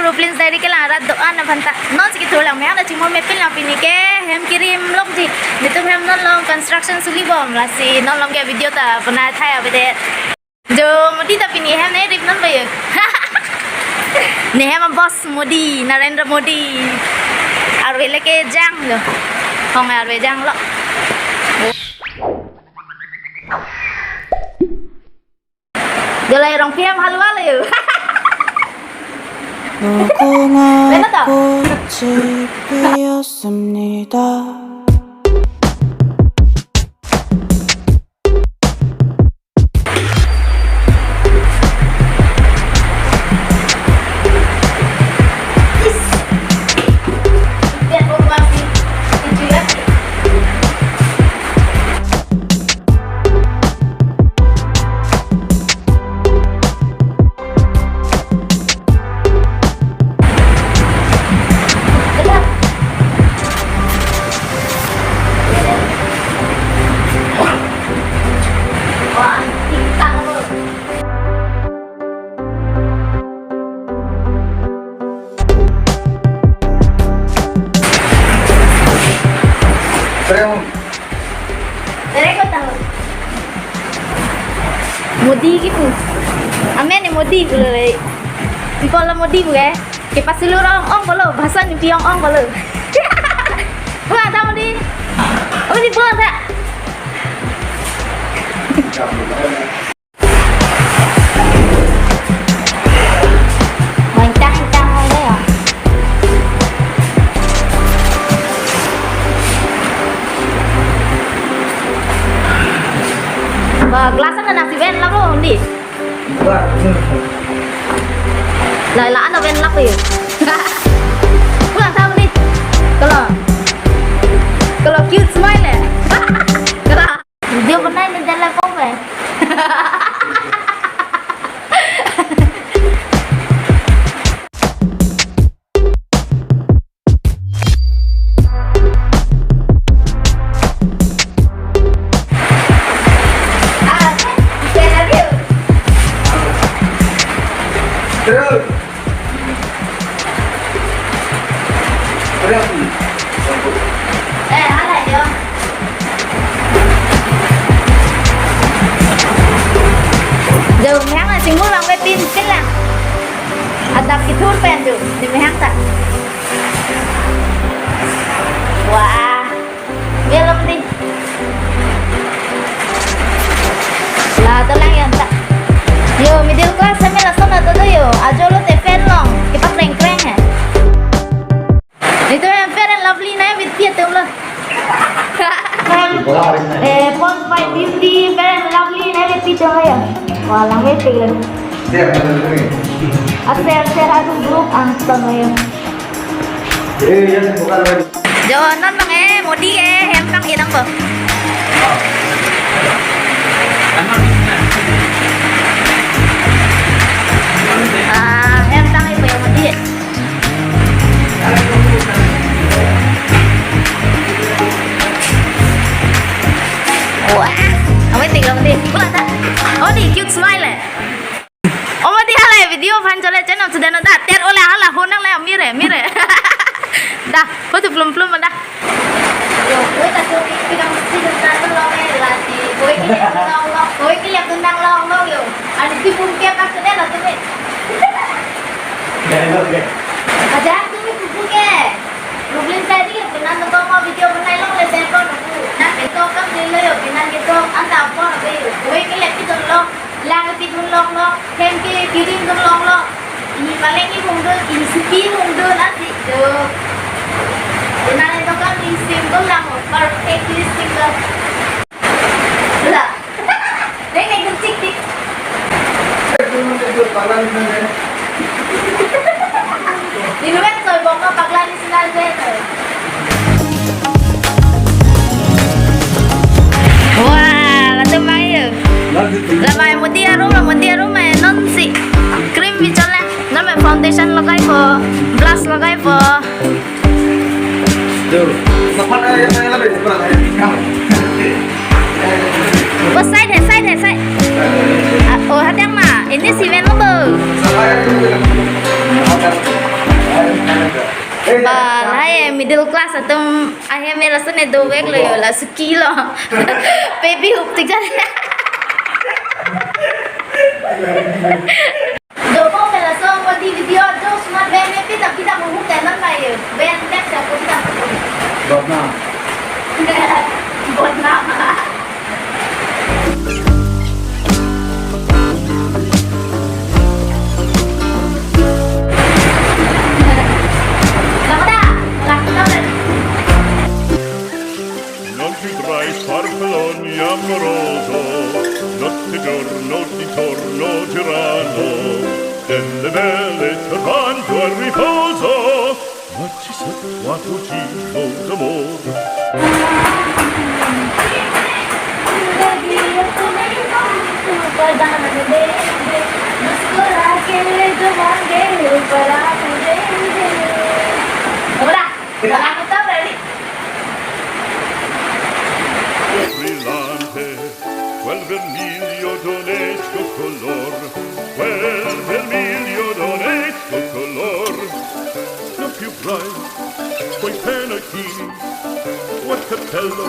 Rublin dari ke larat doa na banta non sikit ulang meh ada cuma mepil na pini ke hem kirim lom di itu hem non long construction suli bom lah si non long ke video ta pernah thaya bede jo modi ta pini hem ne rip non bayu ne hem boss Modi Narendra Modi arwe leke jang lo không arwe jang lo Gelai rong phim halwa le 무궁화 꽃이 피었습니다. Modi gitu, amen ni Modi boleh, people Modi boleh, kepas seluruh orang boleh, bahasa ni piang orang boleh, bukan tak Modi, Modi bukan tak, main tang boleh ya, gelasnya kan nasi ven lah loh ni. Lah ada ven lah ya. Pulang tahu ni. Kalau cute smile ya. Kalau dia pernah ni jalan kau kan. Halai dia. Giờ hang là chính muốn làm cái pin cái là tập cái thuốc bền được thì mới hang ta. Wow, nghe lắm đi. Là tôi lang yang tak. Yo, middle class saya lah sana tu yo. Ajo lo te fan long, kita kreng ha. Itu yang fair and lovely na with dia tu lo. 0.550 fair and lovely na with dia tu ya. Wah, lang with dia. Share aku grup anton ya. Jo, non bang Modi em kang idang ko. Em tăng đi về một đi. Wow, ông ấy tỉnh lòng đi. Có là ta. Oh đi cute smile này. Ông ấy đi hai video fan cho lên channel sudah nada. Tiar oleh halah honang lah mire. Dah, kau tu belum mà dah. Yo, kau tak tahu kita mesti tentang lo lah si. Kau ini tentang lo yo. Ada si mungkin tak sedar lah tu. Aja tu buku ke. Rublin tadi pernah nonton mau video pernah long le telepon aku. Nah, itu kan dile yo pernah gitu anta apa ke. Kowe ke lek itu long, lang ti dun long lo, hem ke kirim dun long lo. Ini paling ini mundur, ini sepi mundur nanti. Tuh. Pernah itu kan di single lang perfect single. Lah. Dengan kucing dik. Di luar soy bongka paglan di sinal beto. Wah, latu mai. Ramai Modi aroma non si cream bicara, non mai foundation lagai po, blush lagai po. Tuh, kapan yang lebih cepat Oh, side. Oh, hadang ma. Ini si Ven lo. Saya và lại middle class ở trong ai em là số này đồ vét rồi là ski lo baby hụt thì chắc đồ con là xong qua đi video cho smart van em biết là kita mau hút cái nó này van đẹp sẽ có kita Bọt nào? bột nào Non ti trai farfalloni amoroso, notte giorno di torno girano, delle belle turbando al riposo, ma ci sei quattro giro d'amore. Brillante, quel vermiglio d'onesto color, quel vermiglio d'onesto color, non più bright, quei pennacchini, quel cappello,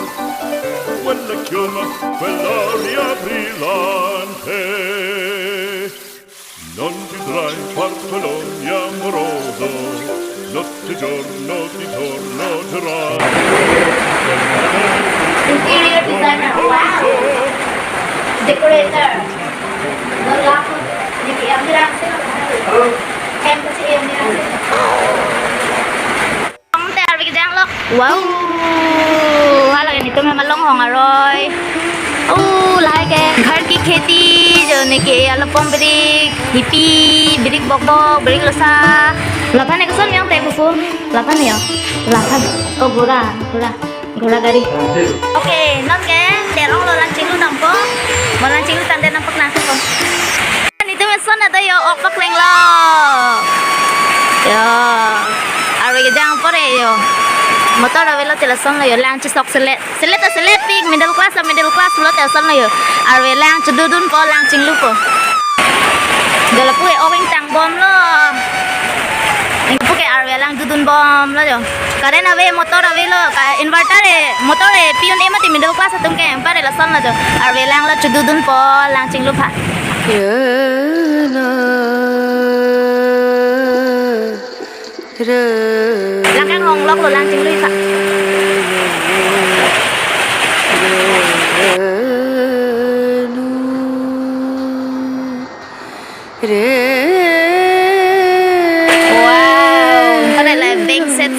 quella chioma, quell'aria brillante. Non ti drai farfalloni amoroso, notte giorno di torno girano. Interior designer, wow. Decorator. Nó lắp những cái em đi ra sẽ em có chị em đi ra sẽ không thể bị giang lắm. Wow. Hay là cái này tôi mà lông hồng rồi. Lại cái khởi kỳ खेती rồi này cái alpom brick, hippie, brick bọc bọc, brick losa. Lapan này có số miếng tép phụ. Lapan này à? Lapan. Gula gari. Oke, non ke, terong lo lancing lu nampo. Mau lancing lu tanda nampak nasi kok. Itu meson ada yo opak leng lo. Yo, arwe ke jang pore yo. Motor arwe lo teleson lo yo lang sok selet pik middle class lo teleson lo yo. Arwe lang cedudun po lancing lu po. Gala pue owing tang bom lo. Ini pakai arwe lang dudun bom lo yo. Karena ave motor ave lo inverter motor pion emati middle class atum ke empare la son lo jo arwe lang lo cududun po lancing lu pha lang kang ngong lok lo lancing lu pha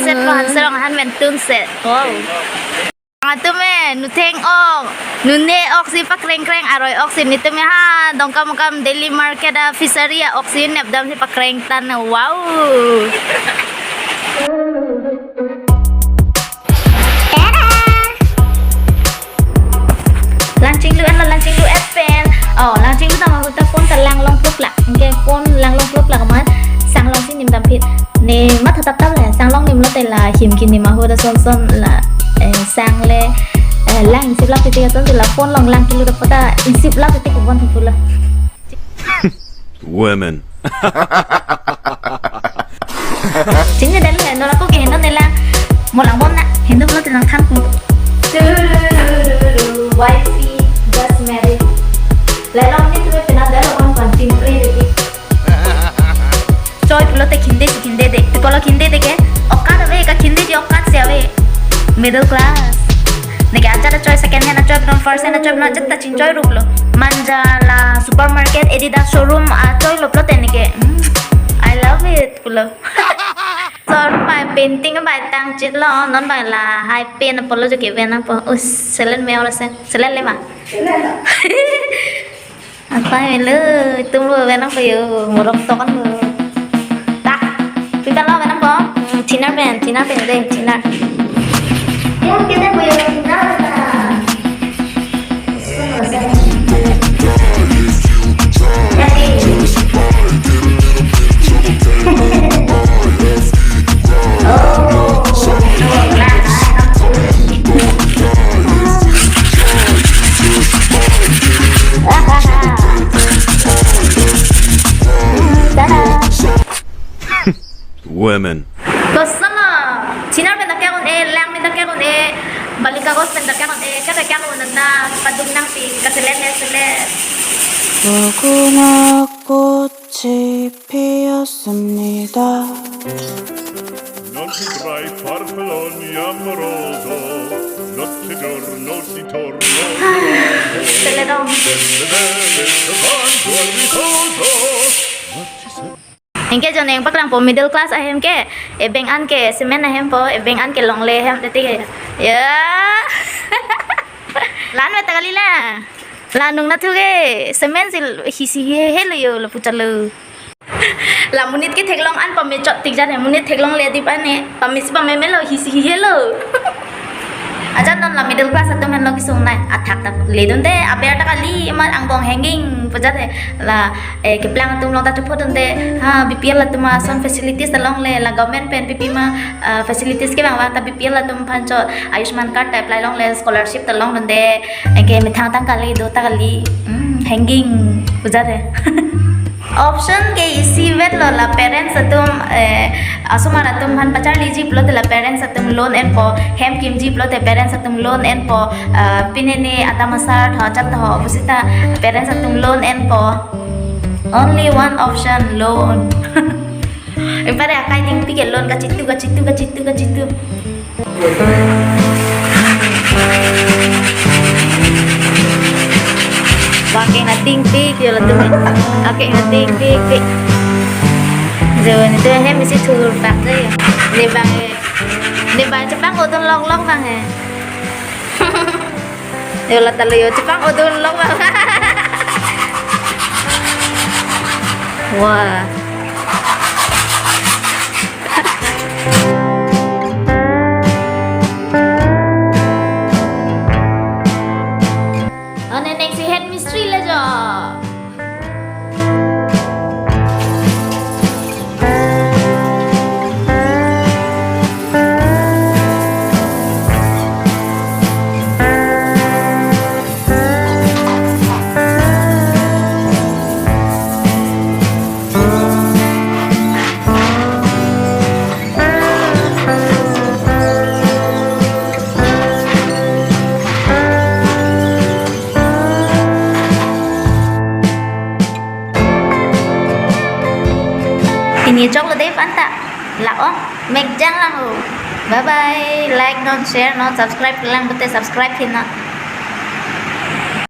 set lo han serong han men tung set wow atu me nu theng ok nu ne ok si pa kreng kreng aroi ok si nitu me ha dong kam daily market a fishery ok si nep dam si pa kreng tan wow lancing lu S pen lancing lu tama kita pon lang long pluk la okay pon lang long pluk la kaman sang long si nim dam phit nè mắt thật tấp là sang long niệm lo tay là hiểm kinh niệm mà hồi đó son là sang le lang xếp lắp thì tôi là phone lòng lang kilo đó ta xếp lắp thì cũng quan trọng là Women. chính là đến là nó có cái nó này là một lần bốn nè hiện lúc nó thì nó thắng cùng wifey just married lại long như thế nào đấy là con tin free được Joy pulo te kinde de tu kalau kinde de ke okat ave ka kinde di okat se ave middle class nege acara choy second hand choy non first hand choy non jetta chin choy ruplo manja la supermarket Adidas showroom a choy loplo te nege I love it pulo so bài painting cái bài tăng chít lo non bài là hai pen apollo cho kiểu ven apa selen mèo là selen lên mà apa ini tung lu ven apa yo ngorok tokan lu kita lo mana po? Chinar pen deh, chinar. Ya kita boleh chinar lah. Women. Kesana. Sinar bentar kaya kon lang bentar kaya kon balik kagos bentar kaya kon kada kaya kon na padung nang pi kaselet. 누구나 꽃이 피었습니다. Non ti trai farfallon amoroso, notte giorno si torna Selet dong. bene trovando al riposo. Ma ci sei? Hingke jon yang paklang po middle class ahem ke ebeng an ke semen ahem po ebeng an ke long le hem tete ya lan me tagali la lanung na thuge semen sil hisi helo yo la puchalu la munit ke theklong an pa me chot tik jan munit theklong le di pa ne pa mis pa me melo hisi helo ajan non la middle class atum hen lo kisung nai athak ta le don de aber ta kali ma angbong hanging pujat he la ke plang tum long ta tu photun de ha bpl la tuma son facilities ta long le la government pen pp ma facilities ke bang wa ta bpl la tum phan cho ayushman card ta apply long le scholarship ta long don de ke mi thang tang kali do ta kali hanging pujat he option ke isi vet lo la parents atum asumara tum han pachar liji plot la parents atum loan and po hem kim ji plot parents atum loan and po pinene atamasar tha chat ho busita parents atum loan and po only one option loan impare akai ting pi ke loan ka chitu Pakai nating pik yo la tuh. Oke nating pik. Rồi này tôi hết mình sẽ thử bạc đây. Để bạn cho bác ô tô lông lông vàng hè. Rồi là ta lừa cho bác ô tô lông vàng. Wow. Nenek si head mystery lah jo. Ini chocolate deh panta. Lah oh, make jang lah. Bye bye. Like, non share, non subscribe. Lang betul subscribe hina.